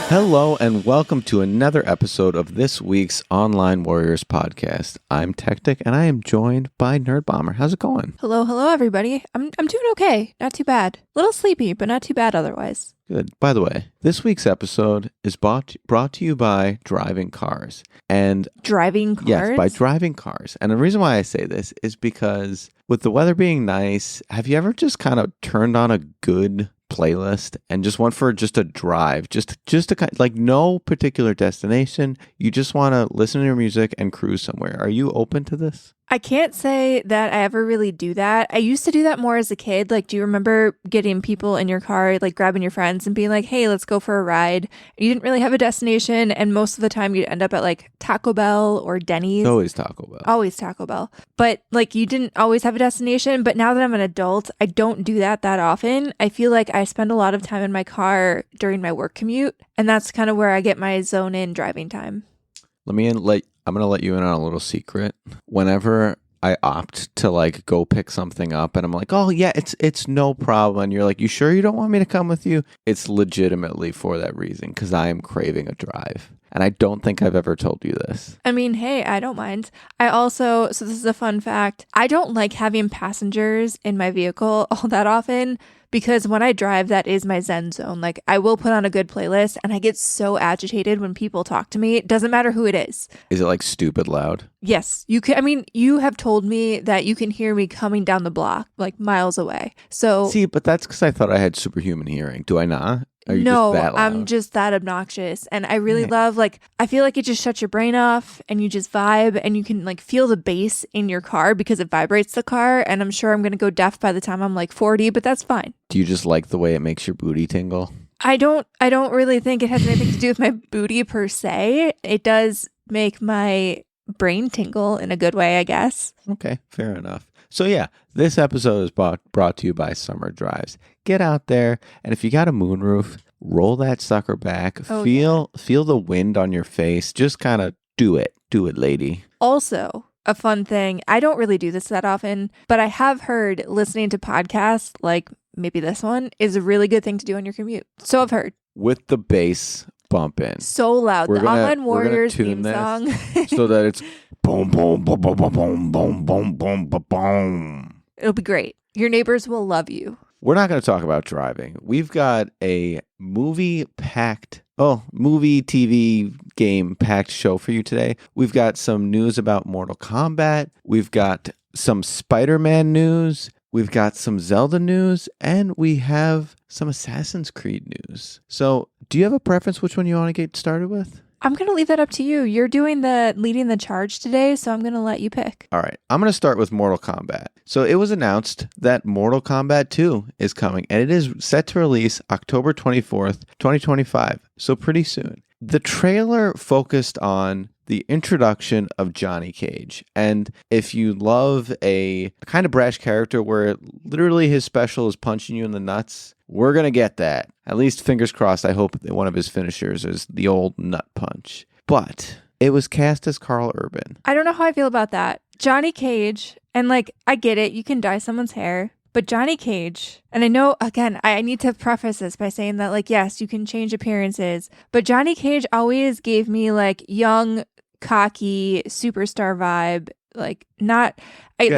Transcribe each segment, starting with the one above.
Hello and welcome to another episode of this week's Online Warriors podcast. I'm Techtic and I am joined by Nerdbomber. How's it going? Hello, everybody. I'm doing okay. Not too bad. A little sleepy, but not too bad otherwise. Good. By the way, this week's episode is brought to you by Driving Cars. And Driving cars? yes, by driving cars. And the reason why I say this is because with the weather being nice, have you ever just kind of turned on a good playlist and just went for just a drive, just to like no particular destination, you just want to listen to your music and cruise somewhere? Are you open to this? I can't say that I ever really do that. I used to do that more as a kid. Like, do you remember getting people in your car, like grabbing your friends and being like, hey, let's go for a ride? You didn't really have a destination. And most of the time you'd end up at like Taco Bell or Denny's. Always Taco Bell. Always Taco Bell. But like you didn't always have a destination. But now that I'm an adult, I don't do that often. I feel like I spend a lot of time in my car during my work commute. And that's kind of where I get my zone in driving time. I'm going to let you in on a little secret. Whenever I opt to like go pick something up and I'm like, oh yeah, it's no problem. And you're like, you sure you don't want me to come with you? It's legitimately for that reason, because I am craving a drive. And I don't think I've ever told you this. I mean, hey, I don't mind. So this is a fun fact. I don't like having passengers in my vehicle all that often, because when I drive, that is my zen zone. Like, I will put on a good playlist and I get so agitated when people talk to me. It doesn't matter who it is. Is it like stupid loud? Yes, you can. I mean, you have told me that you can hear me coming down the block like miles away. So see, but that's because I thought I had superhuman hearing. Do I not? Are you no, just that loud? I'm just that obnoxious. And I really love, like, I feel like it just shuts your brain off and you just vibe and you can like feel the bass in your car because it vibrates the car. And I'm sure I'm going to go deaf by the time I'm like 40, but that's fine. Do you just like the way it makes your booty tingle? I don't really think it has anything to do with my booty per se. It does make my brain tingle in a good way, I guess. Okay, fair enough. So yeah, this episode is brought to you by Summer Drives. Get out there, and if you got a moonroof, roll that sucker back. Feel the wind on your face. Just kind of do it, lady. Also, a fun thing, I don't really do this that often, but I have heard listening to podcasts, like maybe this one, is a really good thing to do on your commute. So I've heard. With the bass bumping. So loud. The Online Warriors theme song. So that it's boom, boom, boom, boom, boom, boom, boom, boom, boom, boom, boom. It'll be great. Your neighbors will love you. We're not going to talk about driving. We've got a movie, TV, game packed show for you today. We've got some news about Mortal Kombat. We've got some Spider-Man news. We've got some Zelda news, and we have some Assassin's Creed news. So, do you have a preference which one you want to get started with? I'm going to leave that up to you. You're doing leading the charge today, so I'm going to let you pick. All right. I'm going to start with Mortal Kombat. So it was announced that Mortal Kombat 2 is coming, and it is set to release October 24th, 2025. So pretty soon. The trailer focused on the introduction of Johnny Cage. And if you love a kind of brash character where literally his special is punching you in the nuts, we're going to get that. At least fingers crossed, I hope that one of his finishers is the old nut punch. But it was cast as Karl Urban. I don't know how I feel about that. Johnny Cage, and like, I get it, you can dye someone's hair. But Johnny Cage, and I know, again, I need to preface this by saying that, like, yes, you can change appearances, but Johnny Cage always gave me, like, young, cocky, superstar vibe. Like, the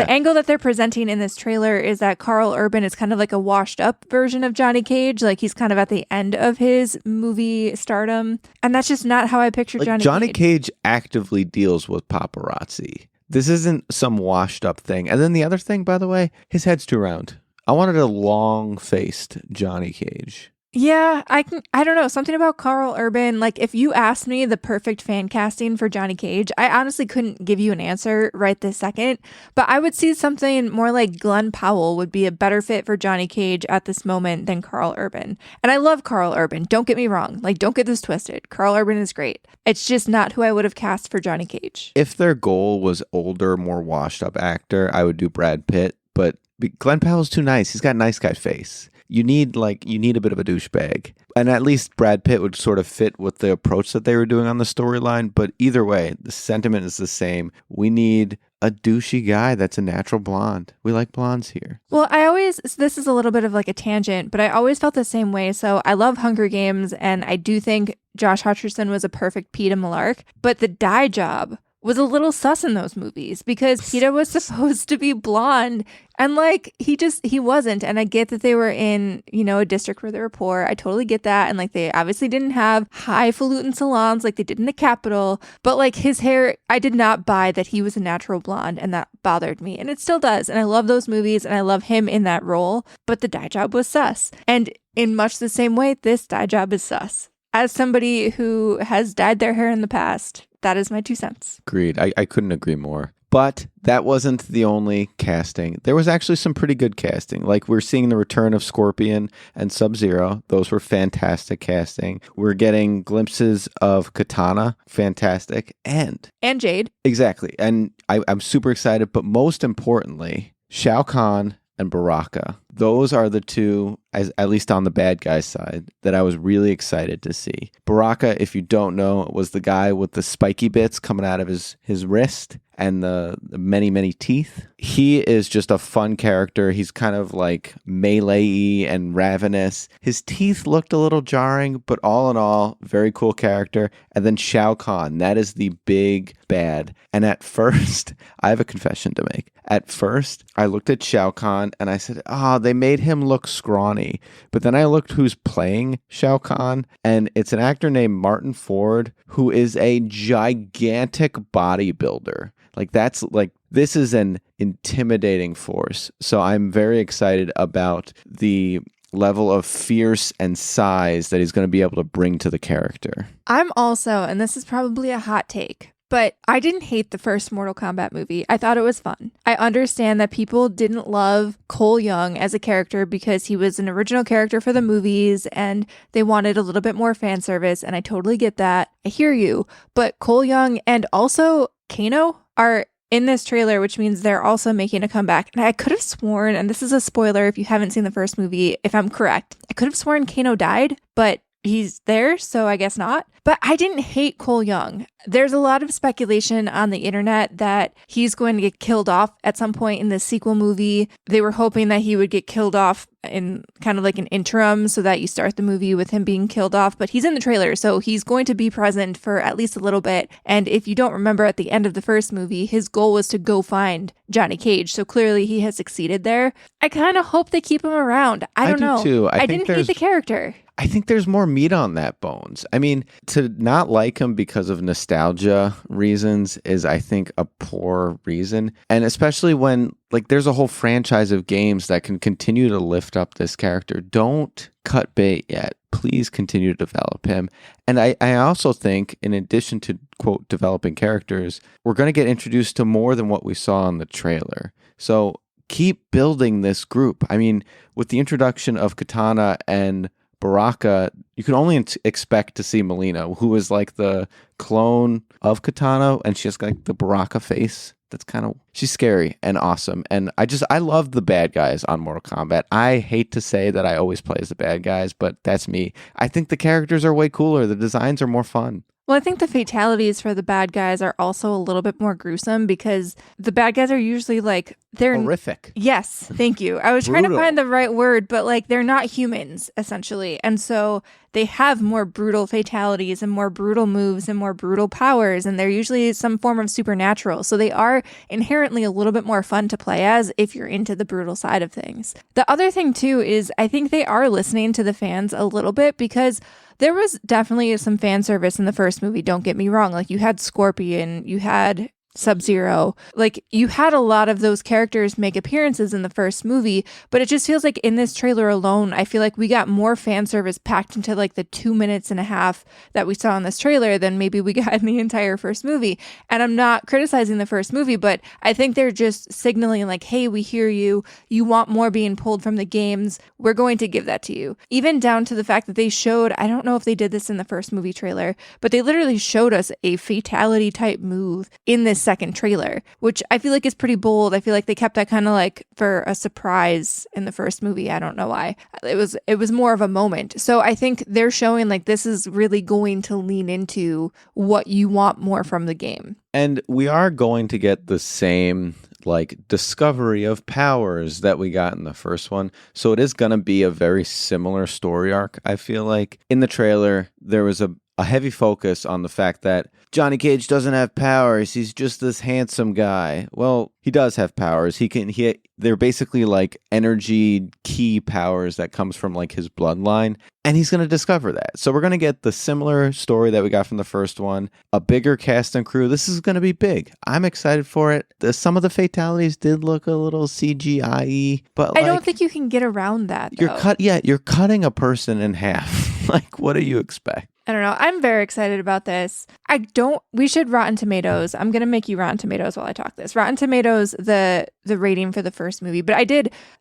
angle that they're presenting in this trailer is that Karl Urban is kind of like a washed up version of Johnny Cage. Like, he's kind of at the end of his movie stardom. And that's just not how I picture Johnny Cage. Johnny Cage actively deals with paparazzi. This isn't some washed up thing. And then the other thing, by the way, his head's too round. I wanted a long-faced Johnny Cage. Yeah, I don't know. Something about Karl Urban, like if you asked me the perfect fan casting for Johnny Cage, I honestly couldn't give you an answer right this second, but I would see something more like Glenn Powell would be a better fit for Johnny Cage at this moment than Karl Urban. And I love Karl Urban. Don't get me wrong. Like, don't get this twisted. Karl Urban is great. It's just not who I would have cast for Johnny Cage. If their goal was older, more washed up actor, I would do Brad Pitt, but Glenn Powell's too nice. He's got a nice guy face. You need a bit of a douchebag. And at least Brad Pitt would sort of fit with the approach that they were doing on the storyline. But either way, the sentiment is the same. We need a douchey guy that's a natural blonde. We like blondes here. Well, this is a little bit of like a tangent, but I always felt the same way. So I love Hunger Games, and I do think Josh Hutcherson was a perfect Peeta Mellark, but the dye job was a little sus in those movies because Peeta was supposed to be blonde and like he wasn't. And I get that they were in, a district where they were poor. I totally get that. And like they obviously didn't have highfalutin salons like they did in the Capitol, but like his hair, I did not buy that he was a natural blonde, and that bothered me. And it still does. And I love those movies and I love him in that role, but the dye job was sus. And in much the same way, this dye job is sus. As somebody who has dyed their hair in the past, that is my 2 cents. Agreed. I couldn't agree more. But that wasn't the only casting. There was actually some pretty good casting. Like we're seeing the return of Scorpion and Sub-Zero. Those were fantastic casting. We're getting glimpses of Katana. Fantastic. And Jade. Exactly. And I'm super excited. But most importantly, Shao Kahn and Baraka. Those are the two, at least on the bad guy side, that I was really excited to see. Baraka, if you don't know, was the guy with the spiky bits coming out of his wrist and the many, many teeth. He is just a fun character. He's kind of like melee-y and ravenous. His teeth looked a little jarring, but all in all, very cool character. And then Shao Kahn, that is the big bad. And at first, I have a confession to make. At first, I looked at Shao Kahn and I said, they made him look scrawny. But then I looked who's playing Shao Kahn, and it's an actor named Martin Ford, who is a gigantic bodybuilder. This is an intimidating force. So I'm very excited about the level of fierce and size that he's going to be able to bring to the character. I'm also, and this is probably a hot take, but I didn't hate the first Mortal Kombat movie. I thought it was fun. I understand that people didn't love Cole Young as a character because he was an original character for the movies and they wanted a little bit more fan service, and I totally get that. I hear you. But Cole Young and also Kano are in this trailer, which means they're also making a comeback. And I could have sworn, and this is a spoiler if you haven't seen the first movie, if I'm correct, I could have sworn Kano died, but he's there, so I guess not. But I didn't hate Cole Young. There's a lot of speculation on the internet that he's going to get killed off at some point in the sequel movie. They were hoping that he would get killed off in kind of like an interim so that you start the movie with him being killed off. But he's in the trailer, so he's going to be present for at least a little bit. And if you don't remember, at the end of the first movie, his goal was to go find Johnny Cage. So clearly he has succeeded there. I kind of hope they keep him around. I don't know. Too. I didn't hate the character. I think there's more meat on that bones. I mean, to not like him because of nostalgia reasons is, I think, a poor reason. And especially when, there's a whole franchise of games that can continue to lift up this character. Don't cut bait yet. Please continue to develop him. And I also think, in addition to, quote, developing characters, we're going to get introduced to more than what we saw in the trailer. So keep building this group. I mean, with the introduction of Katana and Baraka, you can only expect to see Melina, who is like the clone of Katana, and she has like the Baraka face. That's she's scary and awesome. And I love the bad guys on Mortal Kombat. I hate to say that I always play as the bad guys, but that's me. I think the characters are way cooler. The designs are more fun. Well, I think the fatalities for the bad guys are also a little bit more gruesome because the bad guys are usually they're horrific. Yes, thank you. I was trying to find the right word, but they're not humans essentially. And so they have more brutal fatalities and more brutal moves and more brutal powers, and they're usually some form of supernatural. So they are inherently a little bit more fun to play as if you're into the brutal side of things. The other thing too is I think they are listening to the fans a little bit because there was definitely some fan service in the first movie, don't get me wrong. You had Scorpion, you had Sub-Zero. You had a lot of those characters make appearances in the first movie, but it just feels like in this trailer alone, I feel like we got more fan service packed into the 2.5 minutes that we saw in this trailer than maybe we got in the entire first movie. And I'm not criticizing the first movie, but I think they're just signaling hey, we hear you. You want more being pulled from the games. We're going to give that to you. Even down to the fact that they showed, I don't know if they did this in the first movie trailer, but they literally showed us a fatality type move in this second trailer, which I feel like is pretty bold. I feel like they kept that kind of like for a surprise in the first movie. I don't know why. It was more of a moment. So I think they're showing like this is really going to lean into what you want more from the game. And we are going to get the same like discovery of powers that we got in the first one. So it is going to be a very similar story arc. I feel like in the trailer, there was a heavy focus on the fact that Johnny Cage doesn't have powers. He's just this handsome guy. Well, he does have powers. They're basically like energy key powers that comes from like his bloodline. And he's going to discover that. So we're going to get the similar story that we got from the first one, a bigger cast and crew. This is going to be big. I'm excited for it. Some of the fatalities did look a little CGI-y, but I don't think you can get around that, though. You're cutting a person in half. Like, what do you expect? I don't know. I'm very excited about this. We should Rotten Tomatoes. I'm going to make you Rotten Tomatoes while I talk this. Rotten Tomatoes, the rating for the first movie. But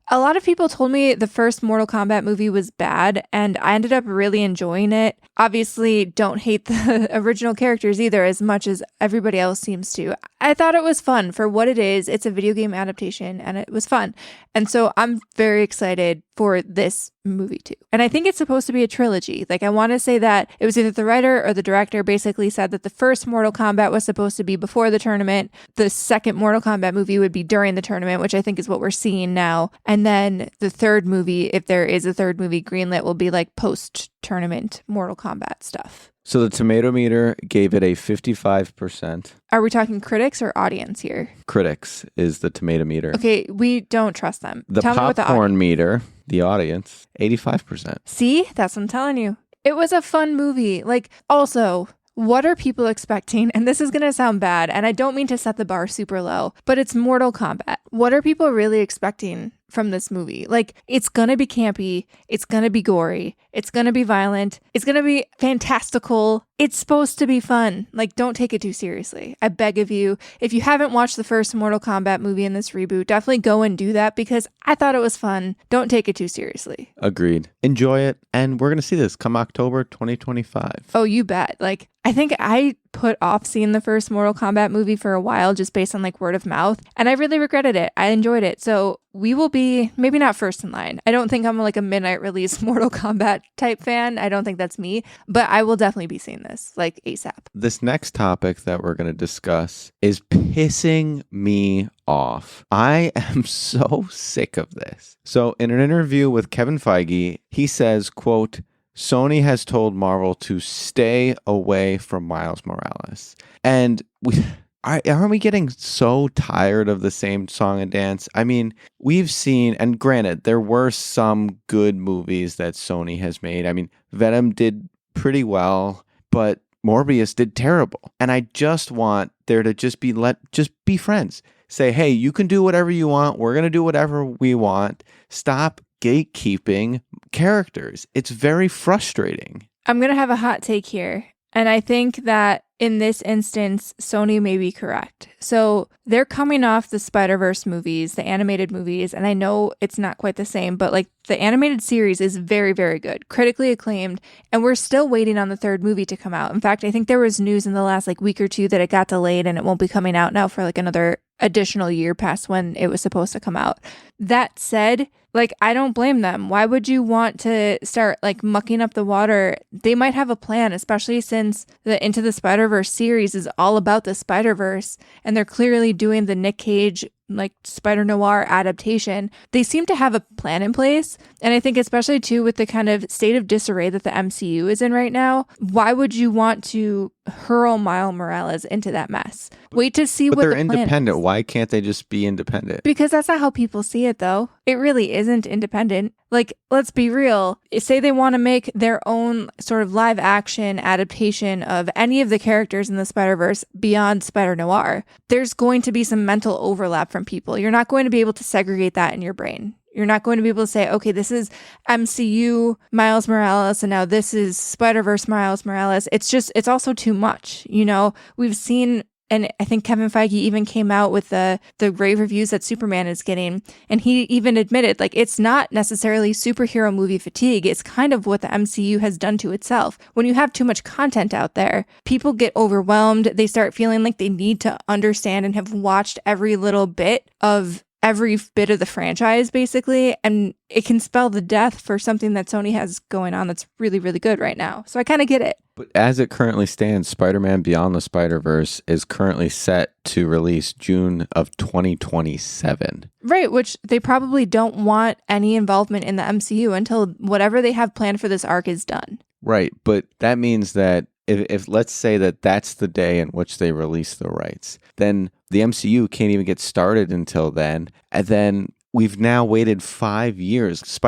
a lot of people told me the first Mortal Kombat movie was bad, and I ended up really enjoying it. Obviously, don't hate the original characters either as much as everybody else seems to. I thought it was fun for what it is. It's a video game adaptation, and it was fun. And so I'm very excited for this movie too. And I think it's supposed to be a trilogy. Like, I want to say that it was either the writer or the director basically said that the first Mortal Kombat was supposed to be before the tournament. The second Mortal Kombat movie would be during the tournament, which I think is what we're seeing now. And then the third movie, if there is a third movie greenlit, will be like post-tournament Mortal Kombat stuff. So the tomato meter gave it a 55%. Are we talking critics or audience here? Critics is the tomato meter. Okay, we don't trust them. The Tell popcorn meter, the audience, 85%. See? That's what I'm telling you. It was a fun movie. Like, also, what are people expecting? And this is going to sound bad, and I don't mean to set the bar super low, but it's Mortal Kombat. What are people really expecting from this movie? Like, it's going to be campy. It's going to be gory. It's going to be violent. It's going to be fantastical. It's supposed to be fun. Like, don't take it too seriously. I beg of you. If you haven't watched the first Mortal Kombat movie in this reboot, definitely go and do that because I thought it was fun. Don't take it too seriously. Agreed. Enjoy it. And we're going to see this come October 2025. Oh, you bet. Like, I think I put off seeing the first Mortal Kombat movie for a while just based on like word of mouth. And I really regretted it. I enjoyed it. So we will be maybe not first in line. I don't think I'm like a midnight release Mortal Kombat type fan. I don't think that's me, but I will definitely be seeing this like ASAP. This next topic that we're going to discuss is pissing me off. I am so sick of this. So in an interview with Kevin Feige, he says, quote, Sony has told Marvel to stay away from Miles Morales. And aren't we getting so tired of the same song and dance? I mean, we've seen, and granted, there were some good movies that Sony has made. I mean, Venom did pretty well, but Morbius did terrible. And I just want there to just be friends. Say, hey, you can do whatever you want. We're going to do whatever we want. Stop gatekeeping characters. It's very frustrating. I'm going to have a hot take here. And I think that in this instance, Sony may be correct. So they're coming off the Spider-Verse movies, the animated movies, and I know it's not quite the same, but like the animated series is very, very good, critically acclaimed, and we're still waiting on the third movie to come out. In fact, I think there was news in the last like week or two that it got delayed and it won't be coming out now for like another additional year past when it was supposed to come out. That said, like, I don't blame them. Why would you want to start like mucking up the water? They might have a plan, especially since the Into the Spider-Verse series is all about the Spider-Verse and they're clearly doing the Nick Cage like Spider Noir adaptation. They seem to have a plan in place. And I think especially too with the kind of state of disarray that the MCU is in right now, why would you want to hurl Miles Morales into that mess? Wait to see what the plan is. But they're independent. Why can't they just be independent? Because that's not how people see it though. It really isn't independent. Like, let's be real. Say they want to make their own sort of live action adaptation of any of the characters in the Spider-Verse beyond Spider Noir. There's going to be some mental overlap from people. You're not going to be able to segregate that in your brain. You're not going to be able to say, okay, this is MCU Miles Morales and now this is Spider-Verse Miles Morales. It's also too much. You know, we've seen And I think Kevin Feige even came out with the rave reviews that Superman is getting. And he even admitted, like, it's not necessarily superhero movie fatigue. It's kind of what the MCU has done to itself. When you have too much content out there, people get overwhelmed. They start feeling like they need to understand and have watched every little bit of every bit of the franchise, basically, and it can spell the death for something that Sony has going on that's really, really good right now. So I kind of get it. But as it currently stands, Spider-Man Beyond the Spider-Verse is currently set to release June of 2027. Right, which they probably don't want any involvement in the MCU until whatever they have planned for this arc is done. Right, but that means that if let's say that that's the day in which they release the rights, then the MCU can't even get started until then. And then we've now waited 5 years.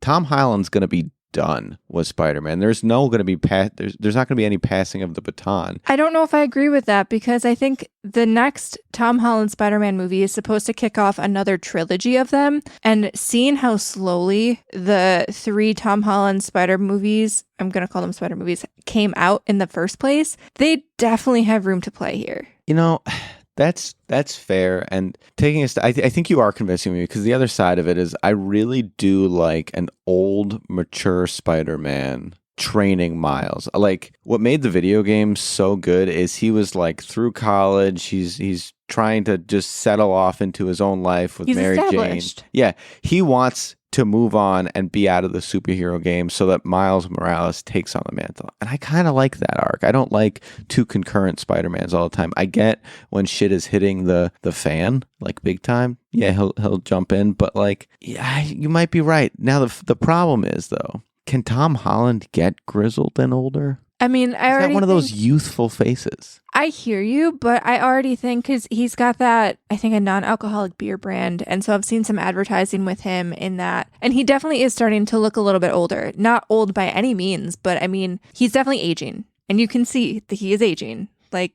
Tom Holland's going to be done with Spider-Man. There's no going to be there's not going to be any passing of the baton. I don't know if I agree with that, because I think the next Tom Holland Spider-Man movie is supposed to kick off another trilogy of them, and seeing how slowly the 3 Tom Holland Spider movies, I'm going to call them Spider movies, came out in the first place, they definitely have room to play here. You know, that's fair. And taking I think you are convincing me, because the other side of it is I really do like an old, mature Spider-Man training Miles. Like, what made the video game so good is he was like through college. He's trying to just settle off into his own life with Mary Jane. Yeah, he wants to move on and be out of the superhero game so that Miles Morales takes on the mantle. And I kind of like that arc. I don't like 2 concurrent Spider-Mans all the time. I get when shit is hitting the fan, like big time. Yeah, he'll jump in, but like, yeah, you might be right. Now the problem is, though, can Tom Holland get grizzled and older? I mean, I already got one of those youthful faces. I hear you, but I already think, because he's got that, I think, a non-alcoholic beer brand. And so I've seen some advertising with him in that. And he definitely is starting to look a little bit older. Not old by any means, but I mean, he's definitely aging. And you can see that he is aging. Like,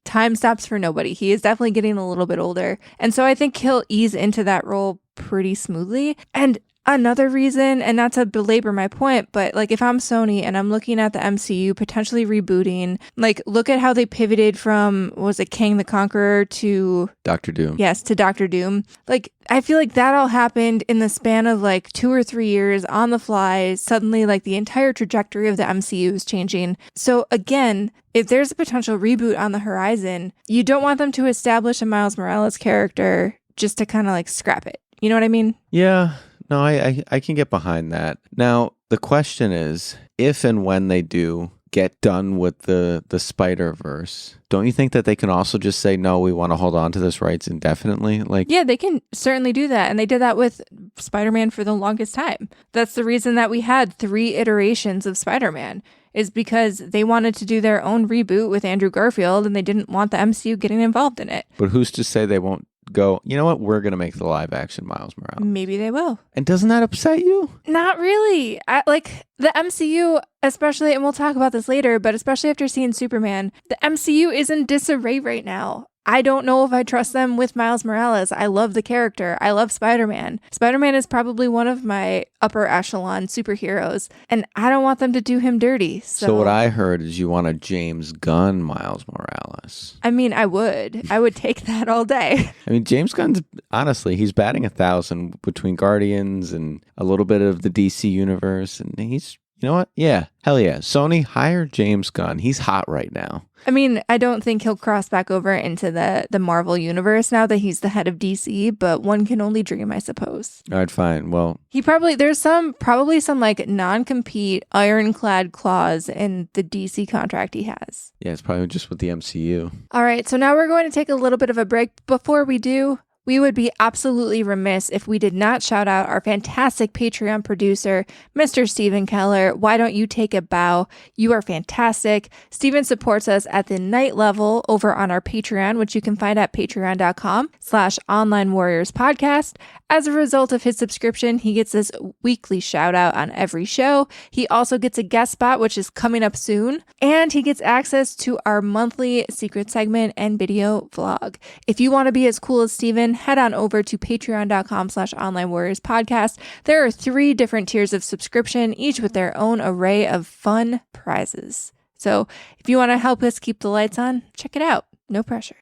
time stops for nobody. He is definitely getting a little bit older. And so I think he'll ease into that role pretty smoothly. And another reason, and not to belabor my point, but like, if I'm Sony and I'm looking at the MCU potentially rebooting, like, look at how they pivoted from, was it Kang the Conqueror to Doctor Doom? Yes, to Doctor Doom. Like, I feel like that all happened in the span of like 2 or 3 years on the fly. Suddenly, like, the entire trajectory of the MCU is changing. So again, if there's a potential reboot on the horizon, you don't want them to establish a Miles Morales character just to kind of like scrap it. You know what I mean? Yeah. No, I can get behind that. Now, the question is, if and when they do get done with the Spider-Verse, don't you think that they can also just say, no, we want to hold on to this rights indefinitely? Like, yeah, they can certainly do that. And they did that with Spider-Man for the longest time. That's the reason that we had 3 iterations of Spider-Man, is because they wanted to do their own reboot with Andrew Garfield and they didn't want the MCU getting involved in it. But who's to say they won't go, you know what, we're going to make the live action Miles Morales? Maybe they will. And doesn't that upset you? Not really. Like, the MCU, especially, and we'll talk about this later, but especially after seeing Superman, the MCU is in disarray right now. I don't know if I trust them with Miles Morales. I love the character. I love Spider-Man. Spider-Man is probably one of my upper echelon superheroes, and I don't want them to do him dirty. So what I heard is you want a James Gunn Miles Morales. I mean, I would take that all day. I mean, James Gunn's, honestly, he's batting 1,000 between Guardians and a little bit of the DC universe, and he's, you know what? Yeah, hell yeah. Sony, hire James Gunn. He's hot right now. I mean, I don't think he'll cross back over into the Marvel universe now that he's the head of DC, but one can only dream, I suppose. All right, fine. Well, there's probably some like non-compete ironclad clause in the DC contract he has. Yeah, it's probably just with the MCU. All right, so now we're going to take a little bit of a break. Before we do, we would be absolutely remiss if we did not shout out our fantastic Patreon producer, Mr. Steven Keller. Why don't you take a bow? You are fantastic. Steven supports us at the night level over on our Patreon, which you can find at patreon.com/onlinewarriorspodcast. As a result of his subscription, he gets this weekly shout out on every show. He also gets a guest spot, which is coming up soon. And he gets access to our monthly secret segment and video vlog. If you want to be as cool as Steven, head on over to patreon.com/onlinewarriorspodcast. There are 3 different tiers of subscription, each with their own array of fun prizes. So if you want to help us keep the lights on, check it out. No pressure.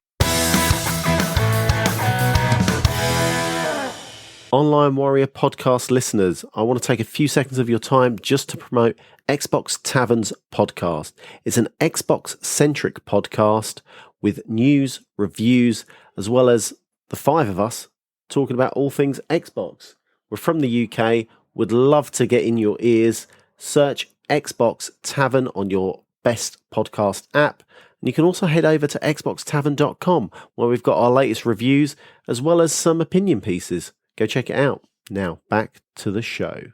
Online Warrior podcast listeners, I want to take a few seconds of your time just to promote Xbox Tavern's podcast. It's an Xbox-centric podcast with news, reviews, as well as the five of us talking about all things Xbox. We're from the UK, would love to get in your ears. Search Xbox Tavern on your best podcast app. And you can also head over to xboxtavern.com where we've got our latest reviews as well as some opinion pieces. Go check it out. Now, back to the show.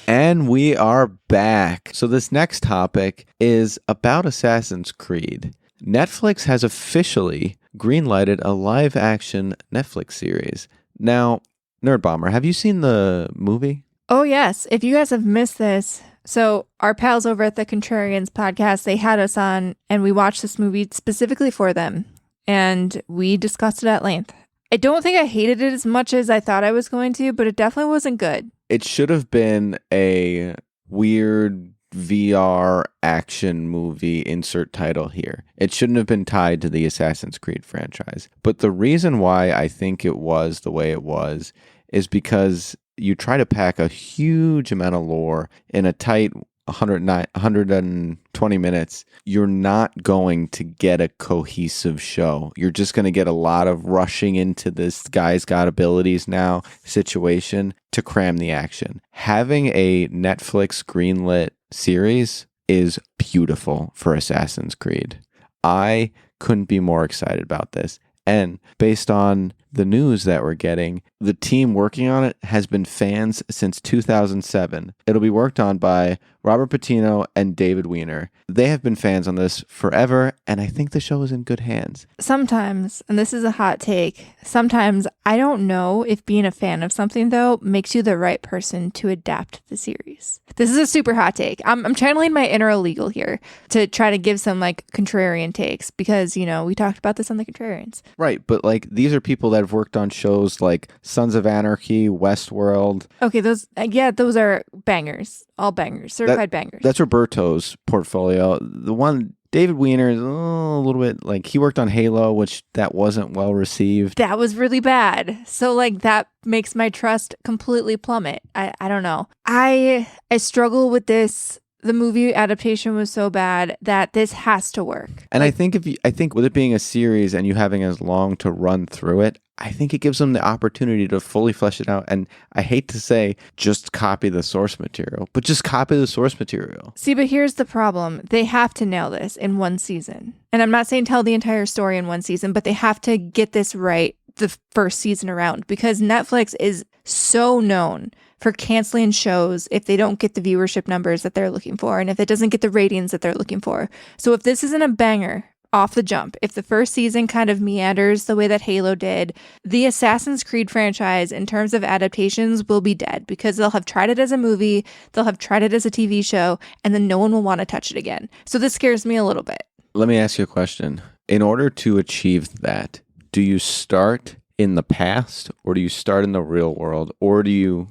And we are back. So this next topic is about Assassin's Creed. Netflix has officially greenlighted a live-action Netflix series. Now, Nerdbomber, have you seen the movie? Oh, yes. If you guys have missed this, so our pals over at the Contrarians podcast, they had us on and we watched this movie specifically for them. And we discussed it at length. I don't think I hated it as much as I thought I was going to, but it definitely wasn't good. It should have been a weird VR action movie, insert title here. It shouldn't have been tied to the Assassin's Creed franchise. But the reason why I think it was the way it was is because you try to pack a huge amount of lore in a tight 120 minutes, you're not going to get a cohesive show. You're just going to get a lot of rushing into this guy's got abilities now situation to cram the action. Having a Netflix greenlit series is beautiful for Assassin's Creed. I couldn't be more excited about this. And based on the news that we're getting, the team working on it has been fans since 2007. It'll be worked on by Robert Patino and David Weiner. They have been fans on this forever, and I think the show is in good hands. Sometimes, and this is a hot take, sometimes I don't know if being a fan of something, though, makes you the right person to adapt the series. This is a super hot take. I'm channeling my inner illegal here to try to give some, like, contrarian takes because, you know, we talked about this on the Contrarians. Right, but, like, these are people that have worked on shows like Sons of Anarchy, Westworld. Okay, those are bangers. All bangers. Certified bangers. That's Roberto's portfolio. The one, David Weiner, is a little bit like he worked on Halo, which that wasn't well received. That was really bad. So like that makes my trust completely plummet. I don't know. I struggle with this. The movie adaptation was so bad that this has to work. And I think with it being a series and you having as long to run through it, I think it gives them the opportunity to fully flesh it out. And I hate to say just copy the source material, but just copy the source material. See, but here's the problem. They have to nail this in one season. And I'm not saying tell the entire story in one season, but they have to get this right the first season around because Netflix is so known for canceling shows if they don't get the viewership numbers that they're looking for and if it doesn't get the ratings that they're looking for. So if this isn't a banger off the jump, if the first season kind of meanders the way that Halo did, the Assassin's Creed franchise in terms of adaptations will be dead because they'll have tried it as a movie, they'll have tried it as a TV show, and then no one will want to touch it again. So this scares me a little bit. Let me ask you a question. In order to achieve that, do you start in the past or do you start in the real world or do you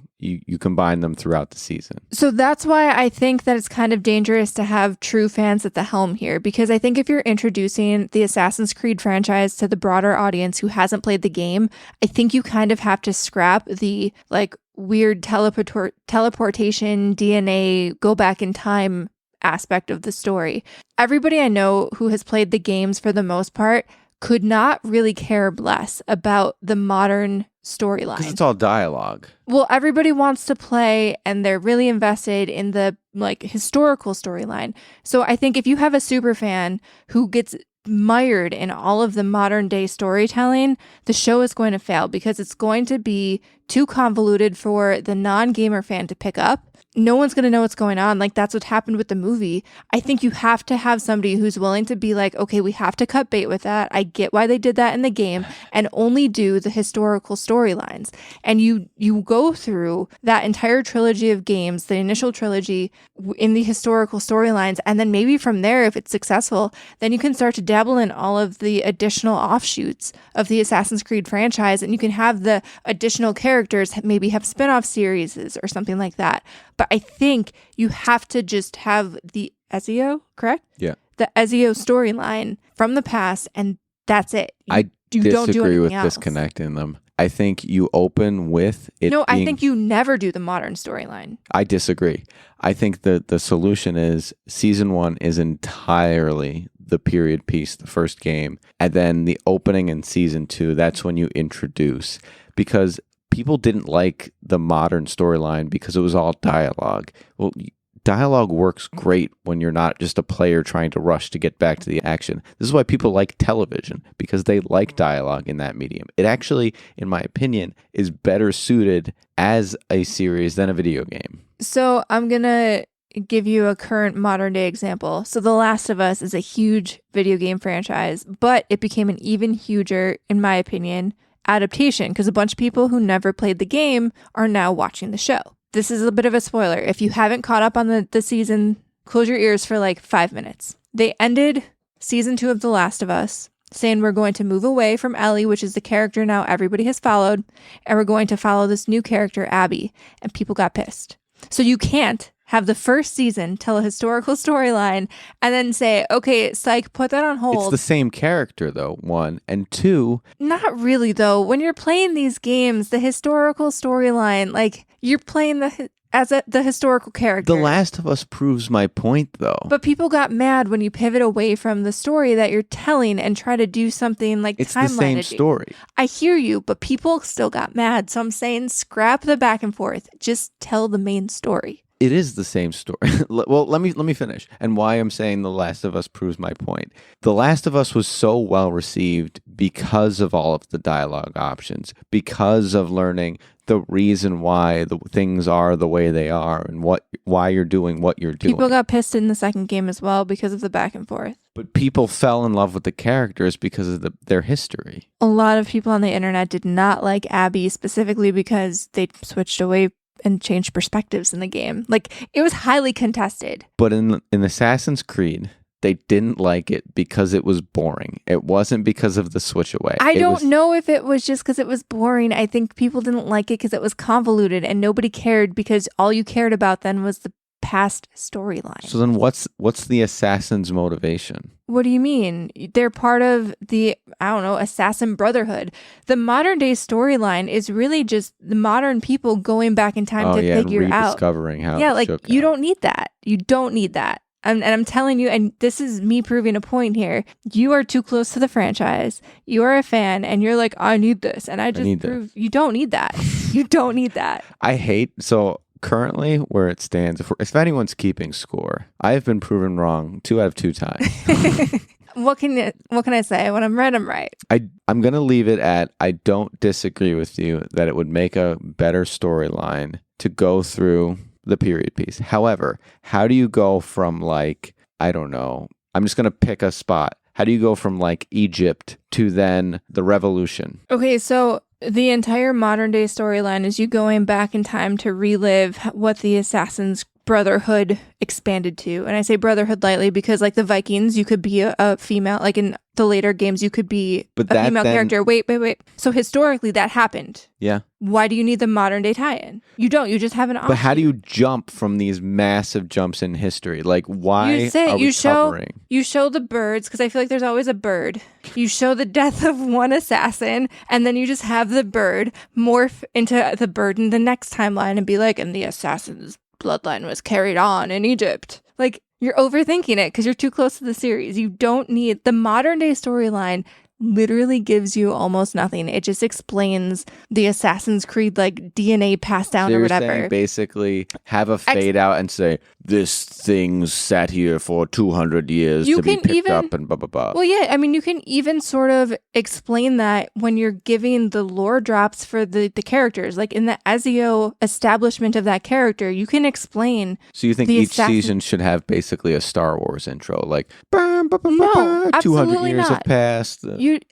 combine them throughout the season? So that's why I think that it's kind of dangerous to have true fans at the helm here, because I think if you're introducing the Assassin's Creed franchise to the broader audience who hasn't played the game, I think you kind of have to scrap the like weird teleportation, DNA, go back in time aspect of the story. Everybody I know who has played the games for the most part could not really care less about the modern storyline. Because it's all dialogue. Well, everybody wants to play and they're really invested in the like historical storyline. So I think if you have a super fan who gets mired in all of the modern day storytelling, the show is going to fail because it's going to be too convoluted for the non-gamer fan to pick up. No one's going to know what's going on. Like, that's what happened with the movie. I think you have to have somebody who's willing to be like, okay, we have to cut bait with that. I get why they did that in the game and only do the historical storylines. And you go through that entire trilogy of games, the initial trilogy in the historical storylines. And then maybe from there, if it's successful, then you can start to dabble in all of the additional offshoots of the Assassin's Creed franchise. And you can have the additional characters maybe have spin-off series or something like that. But I think you have to just have the Ezio, correct? Yeah. The Ezio storyline from the past, and that's it. I you don't do disagree anything with else. disconnecting them. I think you open with it. No, I think you never do the modern storyline. I disagree. I think that the solution is season 1 is entirely the period piece, the first game, and then the opening in season 2, that's when you introduce, because people didn't like the modern storyline because it was all dialogue. Well, dialogue works great when you're not just a player trying to rush to get back to the action. This is why people like television, because they like dialogue in that medium. It actually, in my opinion, is better suited as a series than a video game. So I'm going to give you a current modern day example. So The Last of Us is a huge video game franchise, but it became an even huger, in my opinion, adaptation because a bunch of people who never played the game are now watching the show. This is a bit of a spoiler. If you haven't caught up on the season, close your ears for like 5 minutes. They ended season 2 of The Last of Us saying we're going to move away from Ellie, which is the character now everybody has followed, and we're going to follow this new character, Abby. And people got pissed. So you can't have the first season tell a historical storyline and then say, okay, psych, put that on hold. It's the same character, though, 1. And 2... Not really, though. When you're playing these games, the historical storyline, like, you're playing the historical character. The Last of Us proves my point, though. But people got mad when you pivot away from the story that you're telling and try to do something like it's timeline. the same story. I hear you, but people still got mad. So I'm saying scrap the back and forth. Just tell the main story. It is the same story. Well, let me finish. And why I'm saying The Last of Us proves my point. The Last of Us was so well received because of all of the dialogue options, because of learning the reason why the things are the way they are and why you're doing what you're doing. People got pissed in the second game as well because of the back and forth. But people fell in love with the characters because of their history. A lot of people on the internet did not like Abby specifically because they switched away and changed perspectives in the game. Like, it was highly contested. But in Assassin's Creed, they didn't like it because it was boring. It wasn't because of the switch away. I don't know if it was just because it was boring. I think people didn't like it because it was convoluted and nobody cared because all you cared about then was the past storyline. So then what's the assassin's motivation? What do you mean? They're part of the, assassin brotherhood. The modern day storyline is really just the modern people going back in time to figure out. Rediscovering how you don't need that. You don't need that. And I'm telling you, and this is me proving a point here, you are too close to the franchise. You are a fan, and you're like, I need this. And I just prove you don't need that. You don't need that. Currently, where it stands, if anyone's keeping score, I have been proven wrong 2 out of 2 times. What can I say? When I'm right, I'm right. I'm going to leave it at I don't disagree with you that it would make a better storyline to go through the period piece. However, how do you go from I'm just going to pick a spot. How do you go from Egypt to then the revolution? Okay, so the entire modern day storyline is you going back in time to relive what the Assassin's Brotherhood expanded to. And I say brotherhood lightly because like the Vikings, you could be a female, like in the later games, you could be a female character. Wait. So historically that happened. Yeah. Why do you need the modern day tie-in? You don't. You just have an option. But how do you jump from these massive jumps in history? Like, why are we covering? You show the birds, because I feel like there's always a bird. You show the death of one assassin, and then you just have the bird morph into the bird in the next timeline and be like, and the assassin's bloodline was carried on in Egypt. Like, you're overthinking it because you're too close to the series. You don't need the modern day storyline. Literally gives you almost nothing. It just explains the Assassin's Creed like DNA passed down or whatever. Saying basically have a fade out and say this thing sat here for 200 years to be picked up and blah blah blah. Well, yeah, I mean you can even sort of explain that when you're giving the lore drops for the characters, like in the Ezio establishment of that character, you can explain. So you think each season should have basically a Star Wars intro, like no, 200 years have passed.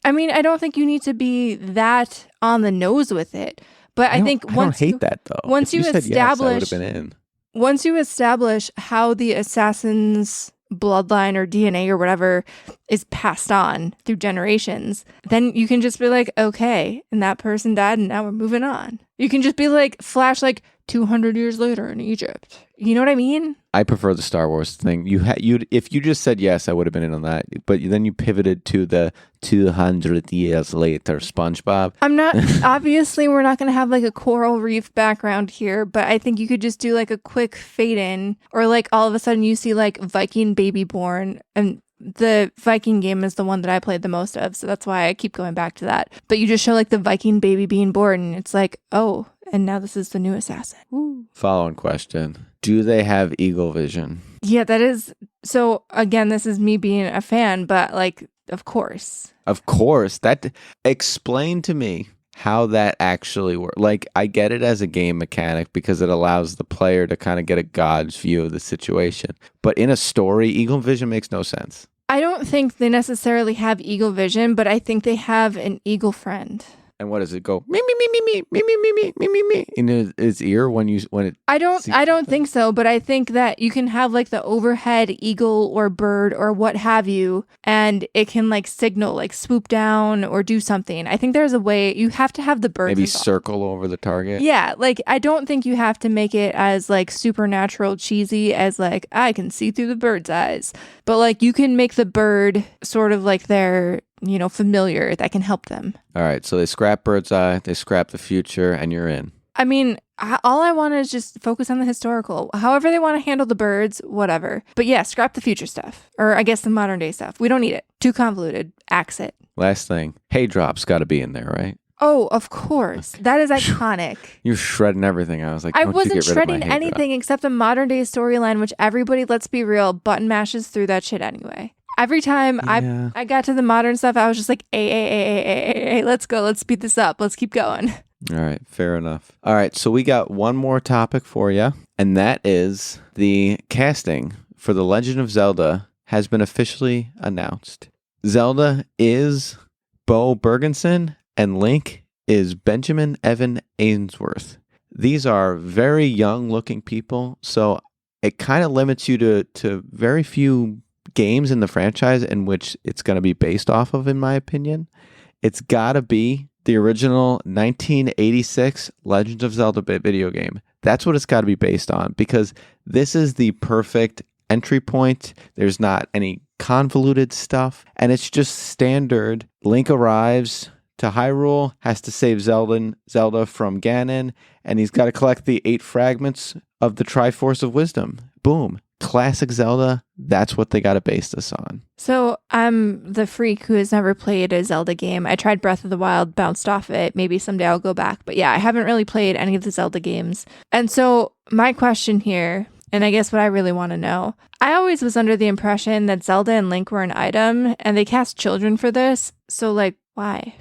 I don't think you need to be that on the nose with it. But I think once I don't hate that though. Once you establish, yes, I would have been in. Once you establish how the assassin's bloodline or DNA or whatever is passed on through generations, then you can just be like, okay, and that person died, and now we're moving on. You can just be like, flash like 200 years later in Egypt. You know what I mean? I prefer the Star Wars thing. If you just said yes, I would have been in on that. But then you pivoted to the 200 years later SpongeBob. I'm not, obviously, we're not going to have like a coral reef background here, but I think you could just do like a quick fade in, or like all of a sudden you see like Viking baby born, and the Viking game is the one that I played the most of, so that's why I keep going back to that. But you just show like the Viking baby being born, and it's like, oh, and now this is the new assassin. Woo. Following question. Do they have eagle vision? Yeah, that is. So again, this is me being a fan, but like, of course. Of course. Explain to me how that actually works. Like, I get it as a game mechanic because it allows the player to kind of get a god's view of the situation. But in a story, eagle vision makes no sense. I don't think they necessarily have eagle vision, but I think they have an eagle friend. And what does it go? Me me me me me me me me me me me in his ear when it? I don't think so, but I think that you can have like the overhead eagle or bird or what have you, and it can like signal, like swoop down or do something. I think there's a way. You have to have the birds maybe involved. Circle over the target. Yeah, like I don't think you have to make it as like supernatural cheesy as like I can see through the bird's eyes, but like you can make the bird sort of like their familiar that can help them. All right, so they scrap bird's eye, they scrap the future, and you're in. I mean, all I want is just focus on the historical. However they want to handle the birds, whatever. But yeah, scrap the future stuff. Or I guess the modern day stuff. We don't need it. Too convoluted. Axe it. Last thing, Hey Drop's got to be in there, right? Oh, of course. That is iconic. You're shredding everything. I was like, I don't wasn't you get rid shredding of my Hey anything Drop. except the modern day storyline, which everybody, let's be real, button mashes through that shit anyway. Every time I got to the modern stuff, I was just like, hey, let's go. Let's speed this up. Let's keep going. All right, fair enough. All right, so we got one more topic for you, and that is the casting for The Legend of Zelda has been officially announced. Zelda is Bo Bergensen, and Link is Benjamin Evan Ainsworth. These are very young-looking people, so it kind of limits you to very few games in the franchise in which it's going to be based off of, in my opinion. It's got to be the original 1986 Legend of Zelda video game. That's what it's got to be based on, because this is the perfect entry point. There's not any convoluted stuff, and it's just standard. Link arrives to Hyrule, has to save Zelda from Ganon, and he's got to collect the 8 fragments of the Triforce of Wisdom. Boom. Classic Zelda. That's what they got to base this on. So I'm the freak who has never played a Zelda game. I tried Breath of the Wild, bounced off it. Maybe someday I'll go back. But yeah, I haven't really played any of the Zelda games. And so my question here, and I guess what I really want to know, I always was under the impression that Zelda and Link were an item, and they cast children for this. So like, why?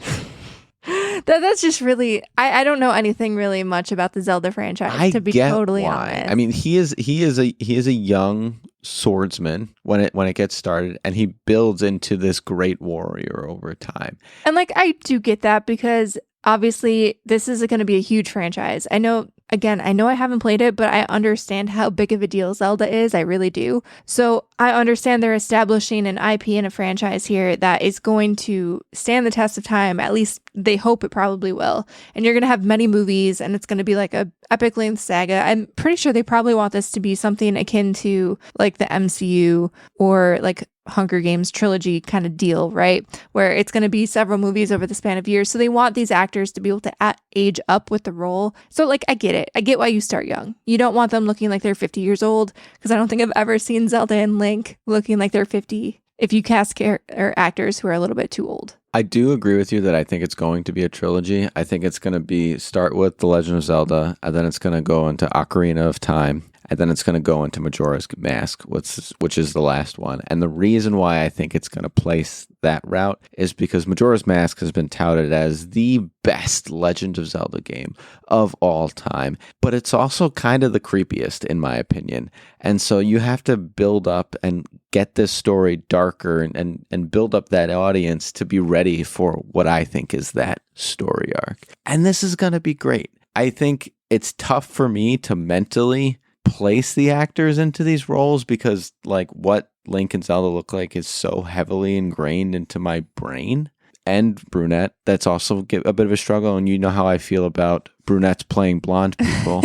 That's just really, I don't know anything really much about the Zelda franchise, to be totally honest. I mean, he is a young swordsman when it gets started, and he builds into this great warrior over time. And like, I do get that, because obviously this is going to be a huge franchise. I know I haven't played it, but I understand how big of a deal Zelda is. I really do. So I understand they're establishing an IP and a franchise here that is going to stand the test of time. At least they hope it probably will. And you're going to have many movies, and it's going to be like a epic length saga. I'm pretty sure they probably want this to be something akin to like the MCU or like Hunger Games trilogy kind of deal, right? Where it's going to be several movies over the span of years. So they want these actors to be able to age up with the role. So like, I get it. I get why you start young. You don't want them looking like they're 50 years old, because I don't think I've ever seen Zelda and Link looking like they're 50 if you cast actors who are a little bit too old. I do agree with you that I think it's going to be a trilogy. I think it's going to start with The Legend of Zelda, and then it's going to go into Ocarina of Time, and then it's going to go into Majora's Mask, which is the last one. And the reason why I think it's going to place that route is because Majora's Mask has been touted as the best Legend of Zelda game of all time, but it's also kind of the creepiest, in my opinion. And so you have to build up and get this story darker and build up that audience to be ready for what I think is that story arc. And this is going to be great. I think it's tough for me to mentally place the actors into these roles, because like what Link and Zelda look like is so heavily ingrained into my brain. and brunette. That's also a bit of a struggle. And you know how I feel about brunettes playing blonde people.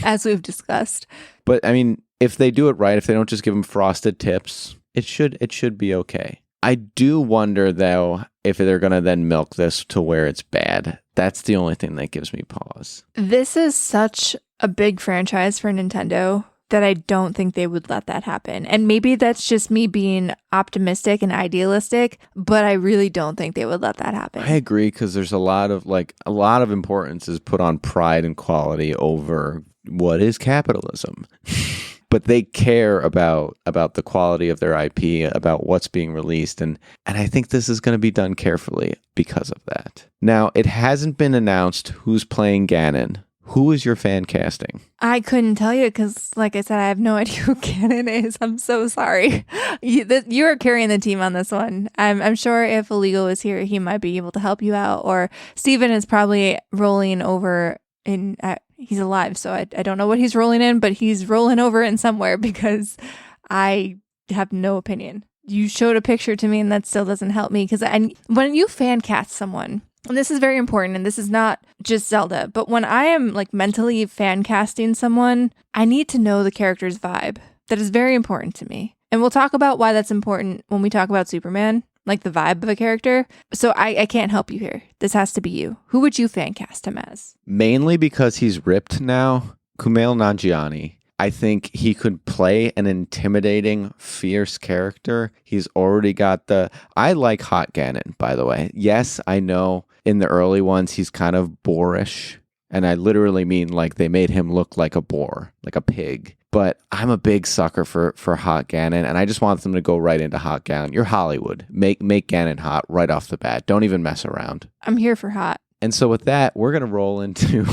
As we've discussed. But I mean, if they do it right, if they don't just give them frosted tips, it should be okay. I do wonder, though, if they're going to then milk this to where it's bad. That's the only thing that gives me pause. This is such a big franchise for Nintendo that I don't think they would let that happen. And maybe that's just me being optimistic and idealistic, but I really don't think they would let that happen. I agree, because there's a lot of importance is put on pride and quality over what is capitalism. But they care about the quality of their IP, about what's being released. And I think this is going to be done carefully because of that. Now, it hasn't been announced who's playing Ganon. Who is your fan casting? I couldn't tell you because, like I said, I have no idea who Ganon is. I'm so sorry. You are carrying the team on this one. I'm sure if Illegal was here, he might be able to help you out. Or Steven is probably rolling over in... he's alive, so I don't know what he's rolling in, but he's rolling over in somewhere because I have no opinion. You showed a picture to me, and that still doesn't help me because when you fan cast someone, and this is very important, and this is not just Zelda, but when I am like mentally fan casting someone, I need to know the character's vibe. That is very important to me. And we'll talk about why that's important when we talk about Superman, like the vibe of a character. So I can't help you here. This has to be you. Who would you fan cast him as? Mainly because he's ripped now, Kumail Nanjiani. I think he could play an intimidating, fierce character. He's already got I like Hot Ganon, by the way. Yes, I know in the early ones he's kind of boorish. And I literally mean like they made him look like a boar, like a pig. But I'm a big sucker for Hot Ganon, and I just want them to go right into Hot Ganon. You're Hollywood. Make Ganon hot right off the bat. Don't even mess around. I'm here for hot. And so with that, we're going to roll into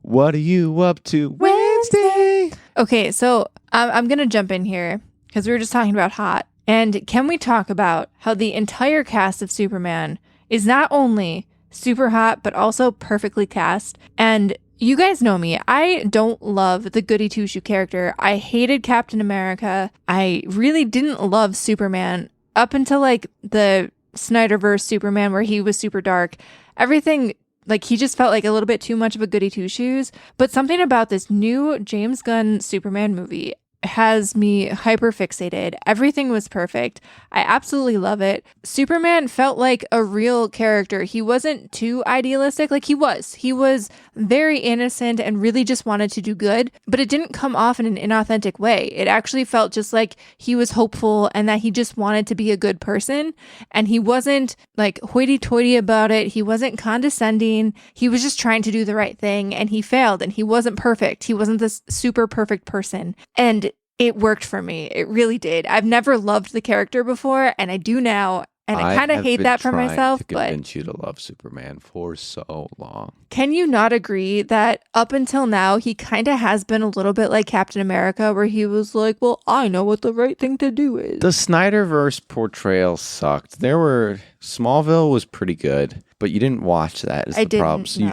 What Are You Up To Wednesday? Okay, so I'm going to jump in here because we were just talking about hot. And can we talk about how the entire cast of Superman is not only super hot, but also perfectly cast? And you guys know me. I don't love the goody two-shoe character. I hated Captain America. I really didn't love Superman up until like the Snyderverse Superman where he was super dark. Everything, like he just felt like a little bit too much of a goody two-shoes. But something about this new James Gunn Superman movie has me hyper fixated. Everything was perfect. I absolutely love it. Superman felt like a real character. He wasn't too idealistic. Like he was very innocent and really just wanted to do good, but it didn't come off in an inauthentic way. It actually felt just like he was hopeful and that he just wanted to be a good person. And he wasn't like hoity-toity about it. He wasn't condescending. He was just trying to do the right thing, and he failed, and he wasn't perfect. He wasn't this super perfect person. And it worked for me. It really did. I've never loved the character before, and I do now. And I kind of hate that for myself. To convince you to love Superman for so long. Can you not agree that up until now, he kind of has been a little bit like Captain America, where he was like, well, I know what the right thing to do is. The Snyderverse portrayal sucked. Smallville was pretty good, but you didn't watch that is the problem. So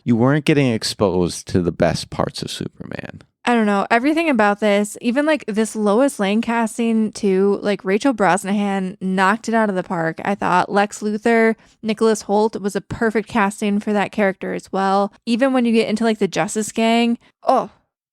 you weren't getting exposed to the best parts of Superman. I don't know. Everything about this, even like this Lois Lane casting too, like Rachel Brosnahan knocked it out of the park. I thought Lex Luthor, Nicholas Hoult was a perfect casting for that character as well. Even when you get into like the Justice Gang,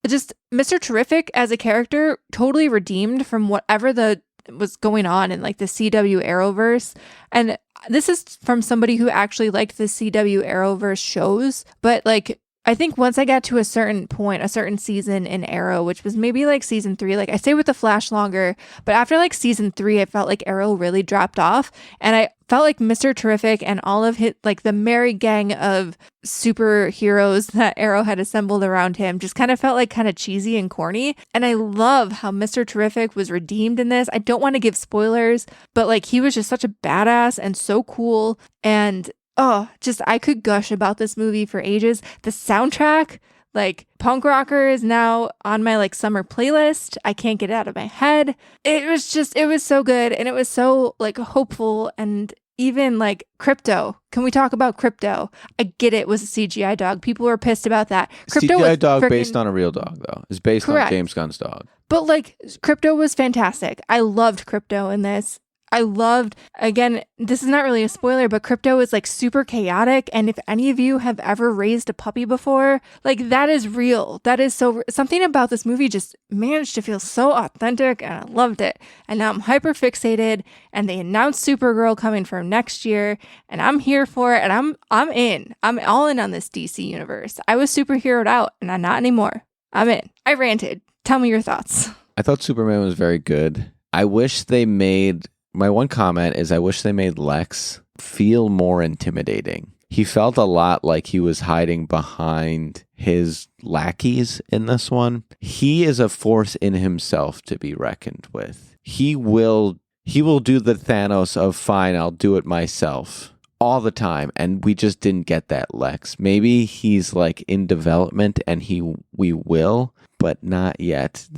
just Mr. Terrific as a character totally redeemed from whatever was going on in like the CW Arrowverse. And this is from somebody who actually liked the CW Arrowverse shows, but like I think once I got to a certain point, a certain season in Arrow, which was maybe like season 3, like I stayed with the Flash longer, but after like season 3, I felt like Arrow really dropped off, and I felt like Mr. Terrific and all of his, like the merry gang of superheroes that Arrow had assembled around him just kind of felt like kind of cheesy and corny. And I love how Mr. Terrific was redeemed in this. I don't want to give spoilers, but like he was just such a badass and so cool. And I could gush about this movie for ages. The soundtrack, like Punk Rocker, is now on my like summer playlist. I can't get it out of my head. It was so good, and it was so like hopeful. And even like Crypto. Can we talk about Crypto? I get it was a CGI dog. People were pissed about that. Crypto CGI dog based on a real dog though. It's based on James Gunn's dog. But like Crypto was fantastic. I loved Crypto in this. I loved, again, this is not really a spoiler, but Crypto is like super chaotic. And if any of you have ever raised a puppy before, like that is real. That is so, something about this movie just managed to feel so authentic and I loved it. And now I'm hyper fixated and they announced Supergirl coming for next year and I'm here for it and I'm in. I'm all in on this DC universe. I was superheroed out and I'm not anymore. I'm in. I ranted. Tell me your thoughts. I thought Superman was very good. I wish they made, my one comment is I wish they made Lex feel more intimidating. He felt a lot like he was hiding behind his lackeys in this one. He is a force in himself to be reckoned with. He will do the Thanos of fine, I'll do it myself all the time. And we just didn't get that Lex. Maybe he's like in development and we will, but not yet.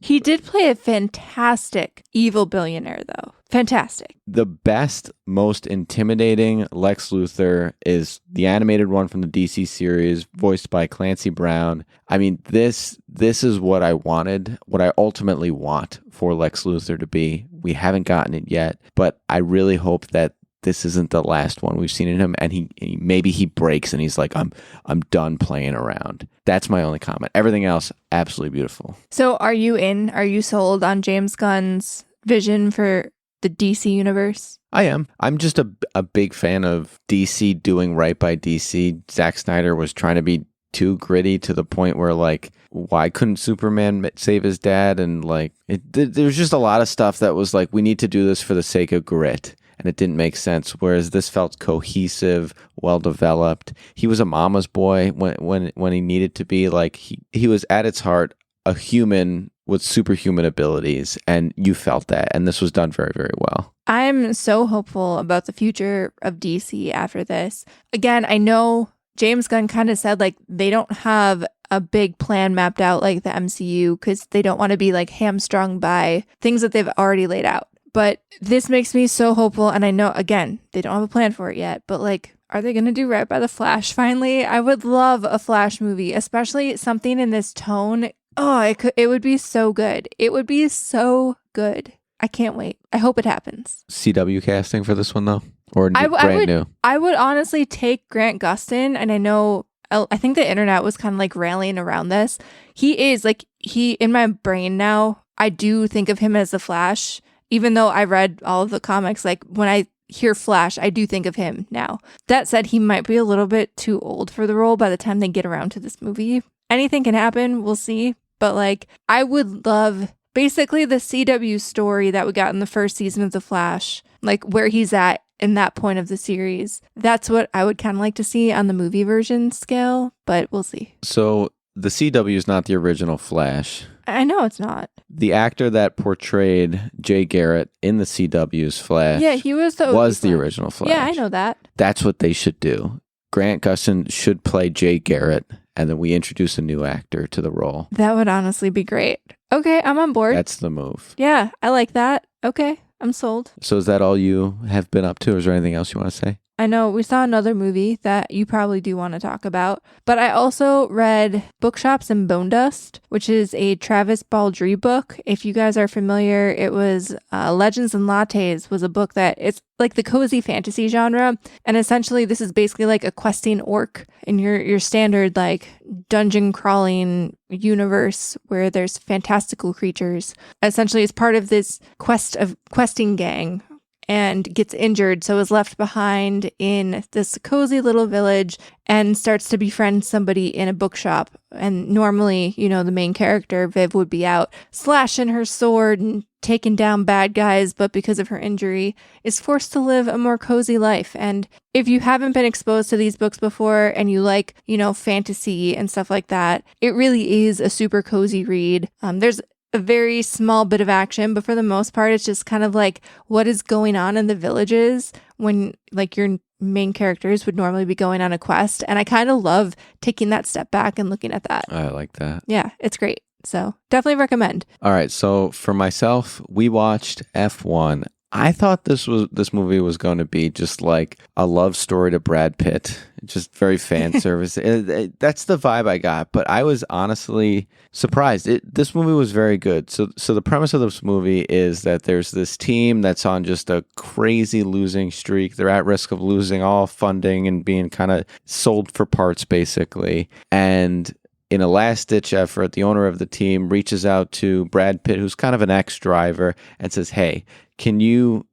He did play a fantastic evil billionaire, though. Fantastic. The best, most intimidating Lex Luthor is the animated one from the DC series, voiced by Clancy Brown. I mean, this is what I wanted, what I ultimately want for Lex Luthor to be. We haven't gotten it yet, but I really hope that this isn't the last one we've seen in him, and he maybe he breaks and he's like, I'm done playing around. That's my only comment. Everything else, absolutely beautiful. So are you in? Are you sold on James Gunn's vision for the DC universe? I am. I'm just a big fan of DC doing right by DC. Zack Snyder was trying to be too gritty to the point where, like, why couldn't Superman save his dad? And like, there's just a lot of stuff that was like, we need to do this for the sake of grit. And it didn't make sense. Whereas this felt cohesive, well developed. He was a mama's boy when he needed to be. Like he was at its heart a human with superhuman abilities, and you felt that. And this was done very, very well. I'm so hopeful about the future of DC after this. Again, I know James Gunn kind of said like they don't have a big plan mapped out like the MCU because they don't want to be like hamstrung by things that they've already laid out. But this makes me so hopeful. And I know, again, they don't have a plan for it yet. But like, are they going to do right by the Flash finally? I would love a Flash movie, especially something in this tone. Oh, it would be so good. It would be so good. I can't wait. I hope it happens. CW casting for this one, though? Or brand new? I would honestly take Grant Gustin. And I know, I think the internet was kind of like rallying around this. He is like, in my brain now, I do think of him as the Flash. Even though I read all of the comics, like when I hear Flash, I do think of him now. That said, he might be a little bit too old for the role by the time they get around to this movie. Anything can happen, we'll see. But like, I would love basically the CW story that we got in the first season of The Flash, like where he's at in that point of the series. That's what I would kind of like to see on the movie version scale, but we'll see. So the CW is not the original Flash. I know it's not. The actor that portrayed Jay Garrett in the CW's Flash, yeah, he was the original Flash. Yeah, I know that. That's what they should do. Grant Gustin should play Jay Garrett, and then we introduce a new actor to the role. That would honestly be great. Okay, I'm on board. That's the move. Yeah, I like that. Okay, I'm sold. So is that all you have been up to, or is there anything else you want to say? I know we saw another movie that you probably do want to talk about, but I also read Bookshops and Bone Dust, which is a Travis Baldree book. If you guys are familiar, it was Legends and Lattes was a book that it's like the cozy fantasy genre. And essentially this is basically like a questing orc in your standard like dungeon crawling universe where there's fantastical creatures. Essentially it's part of this questing gang and gets injured, so is left behind in this cozy little village and starts to befriend somebody in a bookshop. And normally, you know, the main character, Viv, would be out slashing her sword and taking down bad guys, but because of her injury, is forced to live a more cozy life. And if you haven't been exposed to these books before and you like, you know, fantasy and stuff like that, it really is a super cozy read. There's a very small bit of action, but for the most part, it's just kind of like what is going on in the villages when like your main characters would normally be going on a quest. And I kind of love taking that step back and looking at that. I like that. Yeah, it's great. So definitely recommend. All right. So for myself, we watched F1. I thought this movie was going to be just like a love story to Brad Pitt, just very fan service. That's the vibe I got, but I was honestly surprised. This movie was very good. So the premise of this movie is that there's this team that's on just a crazy losing streak. They're at risk of losing all funding and being kind of sold for parts, basically. And in a last-ditch effort, the owner of the team reaches out to Brad Pitt, who's kind of an ex-driver, and says, "Hey, can you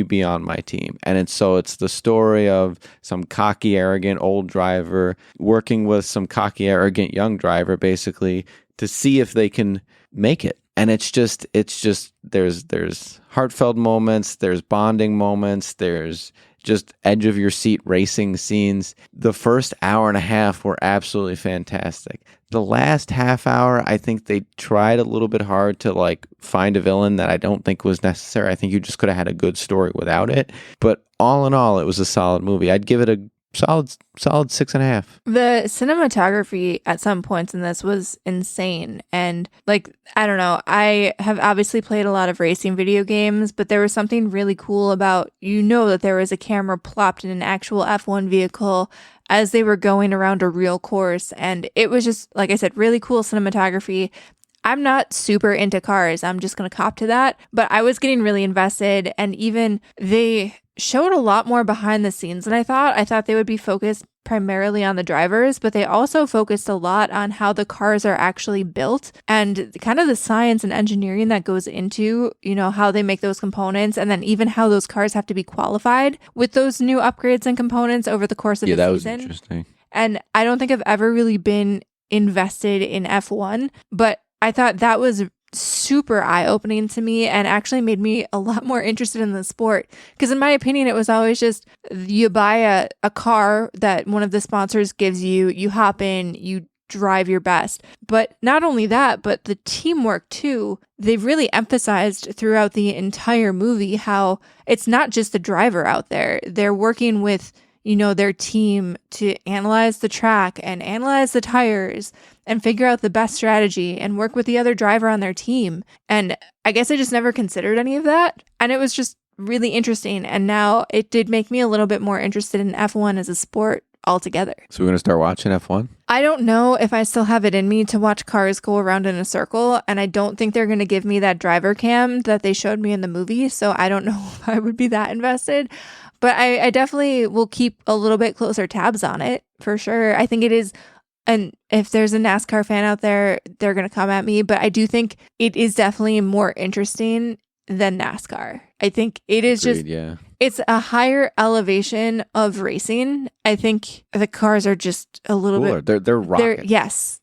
be on my team?" And it's the story of some cocky, arrogant old driver working with some cocky, arrogant young driver, basically, to see if they can make it. And it's just there's heartfelt moments, there's bonding moments, there's just edge of your seat racing scenes. The first hour and a half were absolutely fantastic. The last half hour, I think they tried a little bit hard to like find a villain that I don't think was necessary. I think you just could have had a good story without it. But all in all, it was a solid movie. I'd give it a solid 6.5. The cinematography at some points in this was insane. And like, I don't know, I have obviously played a lot of racing video games, but there was something really cool about, that there was a camera plopped in an actual F1 vehicle as they were going around a real course. And it was just, like I said, really cool cinematography. I'm not super into cars. I'm just going to cop to that. But I was getting really invested. And even they showed a lot more behind the scenes than I thought. I thought they would be focused primarily on the drivers, but they also focused a lot on how the cars are actually built and kind of the science and engineering that goes into, how they make those components, and then even how those cars have to be qualified with those new upgrades and components over the course of the season. Yeah, that was interesting. And I don't think I've ever really been invested in F1, but I thought that was super eye-opening to me and actually made me a lot more interested in the sport, because in my opinion it was always just you buy a car that one of the sponsors gives you, you hop in, you drive your best. But not only that, but the teamwork too. They've really emphasized throughout the entire movie how it's not just the driver out there. They're working with their team to analyze the track and analyze the tires and figure out the best strategy and work with the other driver on their team. And I guess I just never considered any of that. And it was just really interesting. And now it did make me a little bit more interested in F1 as a sport altogether. So we're going to start watching F1? I don't know if I still have it in me to watch cars go around in a circle. And I don't think they're going to give me that driver cam that they showed me in the movie. So I don't know if I would be that invested. But I definitely will keep a little bit closer tabs on it, for sure. I think it is, and if there's a NASCAR fan out there, they're going to come at me. But I do think it is definitely more interesting than NASCAR. I think it is it's a higher elevation of racing. I think the cars are just a little cooler. bit... They're rocking.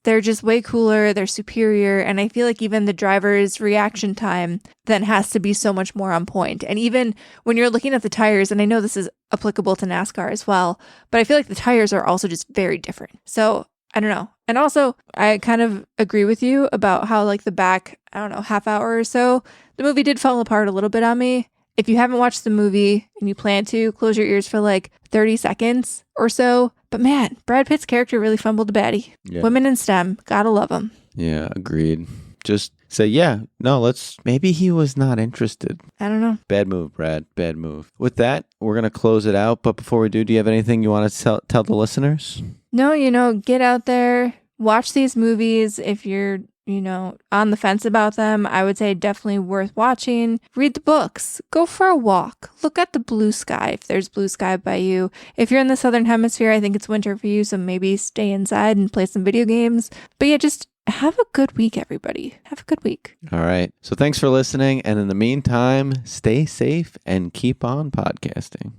They're just way cooler. They're superior. And I feel like even the driver's reaction time then has to be so much more on point. And even when you're looking at the tires, and I know this is applicable to NASCAR as well, but I feel like the tires are also just very different. So I don't know. And also, I kind of agree with you about how like the back, half hour or so, the movie did fall apart a little bit on me. If you haven't watched the movie and you plan to, close your ears for like 30 seconds or so. But man, Brad Pitt's character really fumbled the baddie. Yeah. Women in STEM, gotta love them. Yeah, agreed. Just say, maybe he was not interested. I don't know. Bad move, Brad. Bad move. With that, we're going to close it out. But before we do you have anything you want to tell the listeners? No, get out there, watch these movies. If you're on the fence about them, I would say definitely worth watching. Read the books. Go for a walk. Look at the blue sky if there's blue sky by you. If you're in the Southern Hemisphere, I think it's winter for you, so maybe stay inside and play some video games. But yeah, just have a good week, everybody. Have a good week. All right. So thanks for listening. And in the meantime, stay safe and keep on podcasting.